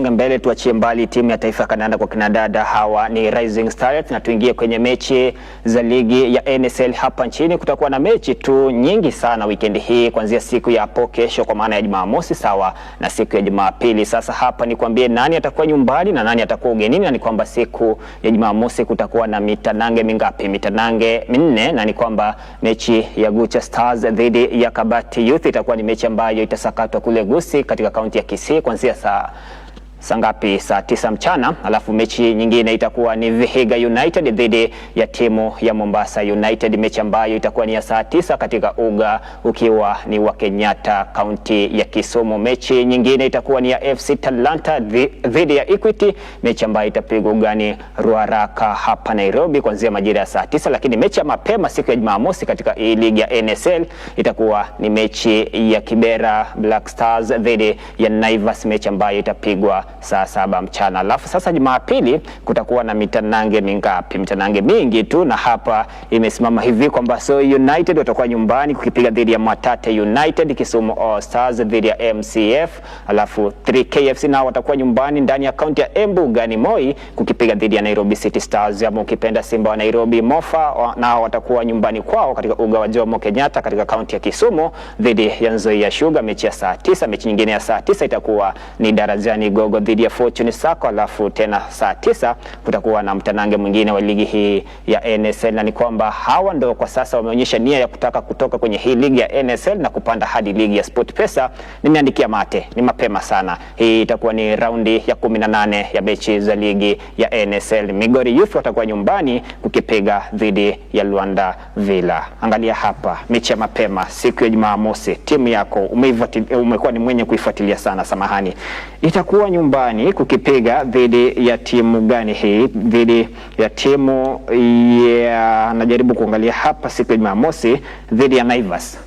Mbele tuachie mbali timu ya taifa kandanda kwa kinadada, hawa ni Rising Stars, na tuingie kwenye mechi za ligi ya NSL hapa nchini. Kutakuwa na mechi tu nyingi sana weekend hii, kuanzia siku ya hapo kesho kwa maana ya Jumamosi sawa na siku ya Jumapili. Sasa hapa ni kuambie nani atakuwa nyumbani na nani atakuwa ugenini, na ni kwamba siku ya Jumamosi kutakuwa na mitanange mingapi? Mitanange minne, na ni kwamba mechi ya Gucha Stars dhidi ya Kabati Youth itakuwa ni mechi ambayo itasakatwa kule Gusii katika kaunti ya Kisii kuanzia saa ngapi? Saa 9 mchana. Alafu mechi nyingine itakuwa ni Vihiga United dhidi ya timu ya Mombasa United, mechi ambayo itakuwa ni ya saa 9 katika uga ukiwa ni wa Kenyatta, kaunti ya Kisumu. Mechi nyingine itakuwa ni ya FC Talanta dhidi ya Equity, mechi ambayo itapigwa ugani Ruaraka hapa Nairobi kuanzia majira ya saa 9. Lakini mechi ya mapema siku ya Jumamosi katika hii ligi ya NSL itakuwa ni mechi ya Kibera Black Stars dhidi ya Naivas, mechi ambayo itapigwa saa 7 mchana. Alafu sasa Jumapili kutakuwa na mitanange mingapi? Mitanange mingi tu, na hapa imesimama hivi kwamba So United watakuwa nyumbani kukipiga dhidi ya Mwatate United, Kisumu All Stars dhidi ya MCF, alafu 3KFC nao watakuwa nyumbani ndani ya kaunti ya Embu Gani Moi kukipiga dhidi ya Nairobi City Stars, ama ukipenda Simba wa Nairobi Mofa nao watakuwa nyumbani kwao katika uga wa Jomo Kenyatta katika kaunti ya Kisumu dhidi ya Nzoia Sugar, mechi ya saa 9. Mechi nyingine ya saa 9 itakuwa ni Darajani Gogo dhidi ya Fortune Sacco, alafu tena saa 9 kutakuwa na mtanange mwingine wa ligi hii ya NSL, na ni kwamba hawa ndio kwa sasa wameonyesha nia ya kutaka kutoka kwenye hii ligi ya NSL na kupanda hadi ligi ya SportPesa. Nimeandikia mate, ni mapema sana. Hii itakuwa ni raundi ya 18 ya mechi za ligi ya NSL. Migori Youth watakuwa nyumbani kukipiga dhidi ya Luanda Villa. Angalia hapa mechi ya mapema siku ya Jumamosi, timu yako umekuwa ni mwenye kuifuatilia sana, samahani, itakuwa nyumbani kukipiga dhidi ya timu gani hii? Dhidi ya timu ya, najaribu kuangalia hapa siku ya Jumamosi, dhidi ya Naivas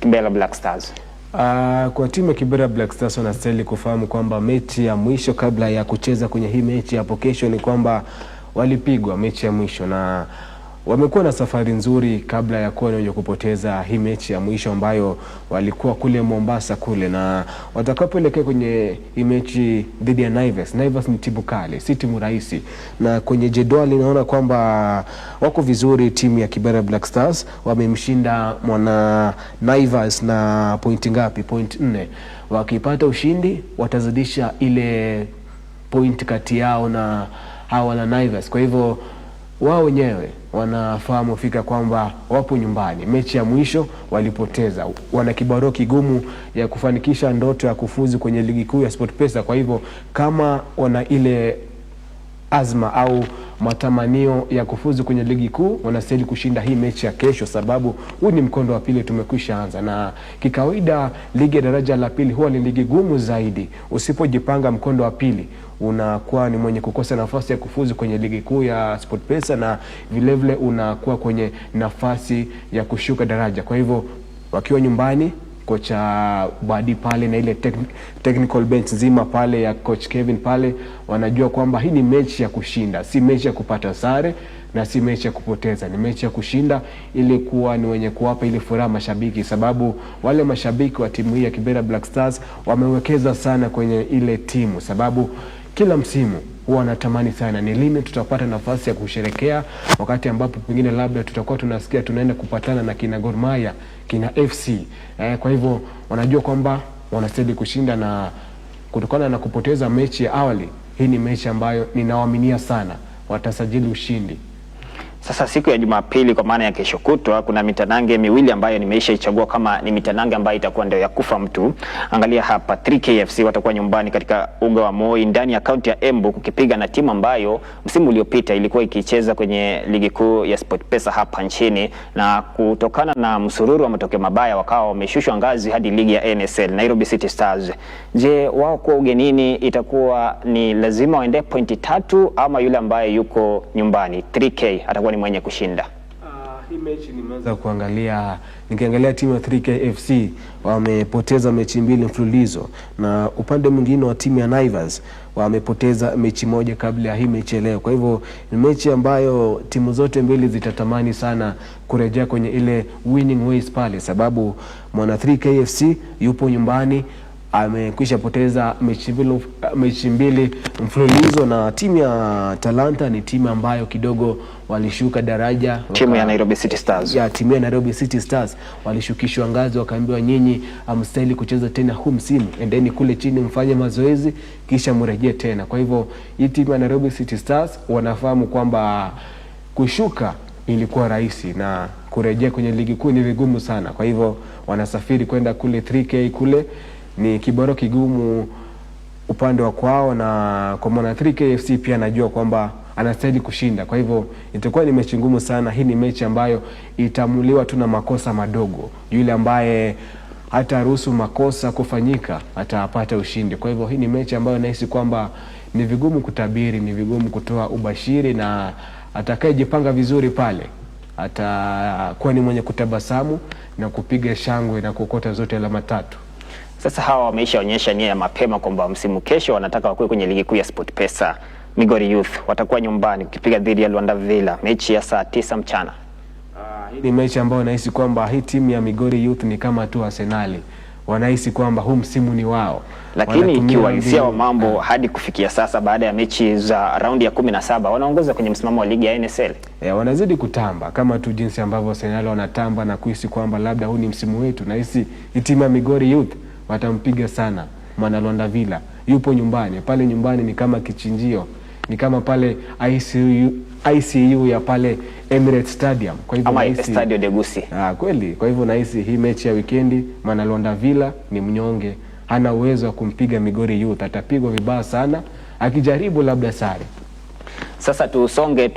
Kibera Black Stars. Kwa timu ya Kibera Black Stars wanastahili kufahamu kwamba mechi ya mwisho kabla ya kucheza kwenye hii mechi hapo kesho ni kwamba walipigwa mechi ya mwisho, na wamekuwa na safari nzuri kabla ya kuja kupoteza hii mechi ya mwisho ambayo walikuwa kule Mombasa kule, na watakapoelekea kwenye hii mechi dhidi ya Naivas. Naivas ni timu kali, si timu rahisi, na kwenye jedwali naona kwamba wako vizuri. Timu ya Kibera Black Stars wamemshinda mwana Naivas na pointi ngapi? Point 4. Wakipata ushindi watazidisha ile point kati yao na hawa na Naivas. Kwa hivyo wao wenyewe wanafahamu fika kwamba wapo nyumbani. Mechi ya mwisho walipoteza, wana kibarua kigumu ya kufanikisha ndoto ya kufuzu kwenye ligi kuu ya SportPesa. Kwa hivyo kama wana ile azma au matamanio ya kufuzu kwenye ligi kuu, wanastahili kushinda hii mechi ya kesho, sababu huu ni mkondo wa pili tumekwisha anza, na kikawaida ligi ya daraja la pili huwa ni ligi gumu zaidi. Usipojipanga mkondo wa pili unakuwa ni mwenye kukosa nafasi ya kufuzu kwenye ligi kuu ya SportPesa, na vile vile unakuwa kwenye nafasi ya kushuka daraja. Kwa hivyo wakiwa nyumbani, kocha Badi pale na ile technical bench nzima pale ya coach Kevin pale wanajua kwamba hii ni mechi ya kushinda, si mechi ya kupata sare na si mechi ya kupoteza, ni mechi ya kushinda ili kuwa ni wenye kuwapa ile furaha mashabiki, sababu wale mashabiki wa timu hii ya Kibera Black Stars wamewekeza sana kwenye ile timu, sababu kila msimu huwa wanatamani sana ni lini tutapata nafasi ya kusherekea, wakati ambapo pengine labda tutakuwa tunasikia tunaenda kupatana na kina Gor Mahia, kina FC. Kwa hivyo wanajua kwamba wanastahili kushinda, na kutokana na kupoteza mechi ya awali, hii ni mechi ambayo ninawaaminia sana watasajili ushindi. Sasa siku ya Jumapili kwa maana ya kesho kutwa kuna mitanange miwili ambayo nimeisha ichagua kama ni mitanange ambayo itakuwa ndio ya kufa mtu. Angalia hapa, 3KFC watakuwa nyumbani katika uga wa Moi ndani ya kaunti ya Embu kukipiga na timu ambayo msimu uliopita ilikuwa ikicheza kwenye ligi kuu ya SportPesa hapa nchini, na kutokana na msururu wa matokeo mabaya wakawa wameshushwa ngazi hadi ligi ya NSL, Nairobi City Stars. Je, wao kwa ugenini itakuwa ni lazima waende pointi 3 ama yule ambaye yuko nyumbani 3K atakuwa ni mwenye kushinda? Hii mechi nimeanza kuangalia, nikiangalia timu ya 3KFC wamepoteza mechi 2 mfululizo, na upande mwingine wa timu ya Naivas wamepoteza mechi moja kabla ya hii mechi leo. Kwa hivyo ni mechi ambayo timu zote mbili zitatamani sana kurejea kwenye ile winning ways pale, sababu mwana 3KFC yupo nyumbani, amekwisha poteza mechi mbili mfululizo, na timu ya Talanta ni timu ambayo kidogo walishuka daraja. Timu ya Nairobi City Stars. Timu ya Nairobi City Stars walishukishwa ngazi, wakaambiwa nyinyi hamstahili kucheza tena huu msimu, endeni kule chini mfanye mazoezi kisha mrejee tena. Kwa hivyo hii timu ya Nairobi City Stars wanafahamu kwamba kushuka ilikuwa rahisi na kurejea kwenye ligi kuu ni vigumu sana. Kwa hivyo wanasafiri kwenda kule 3K, kule ni kiboro kigumu upande wa kwao, na kwa maana 3K FC pia anajua kwamba anastahili kushinda. Kwa hivyo itakuwa ni mechi ngumu sana. Hii ni mechi ambayo itamuliwa tu na makosa madogo. Yule ambaye hata ruhusu makosa kufanyika atapata ushindi. Kwa hivyo hii ni mechi ambayo nahisi kwamba ni vigumu kutabiri, ni vigumu kutoa ubashiri, na atakayejipanga vizuri pale atakuwa ni mwenye kutabasamu na kupiga shangwe na kukota zote alama 3. Sasa hawa wameishaonyesha nia ya mapema kwamba msimu kesho wanataka wakuwe kwenye ligi kuu ya SportPesa. Migori Youth watakuwa nyumbani kukipiga dhidi ya Luanda Villa, mechi ya saa 9 mchana. Hii ni mechi ambayo nahisi kwamba hii timu ya Migori Youth ni kama tu Arsenal. Wanahisi kwamba huu msimu ni wao. Lakini kiuhalisia wa mambo hadi kufikia sasa, baada ya mechi za raundi ya 17, wanaongoza kwenye msimamo wa ligi ya NSL. Wanazidi kutamba kama tu jinsi ambavyo Arsenal wanatamba na kuhisi kwamba labda huu ni msimu wetu. Nahisi hii timu ya Migori Youth watampiga sana mwana Luanda Villa. Yupo nyumbani, pale nyumbani ni kama kichinjio, ni kama pale ICU ya pale Emirates Stadium. Kwa hivyo ama Stadio de Gusi. Kweli. Kwa hivyo nahisi hii mechi ya wikendi, mwana Luanda Villa ni mnyonge, hana uwezo wa kumpiga Migori Youth, atapigwa vibaya sana akijaribu labda sare. Sasa tusonge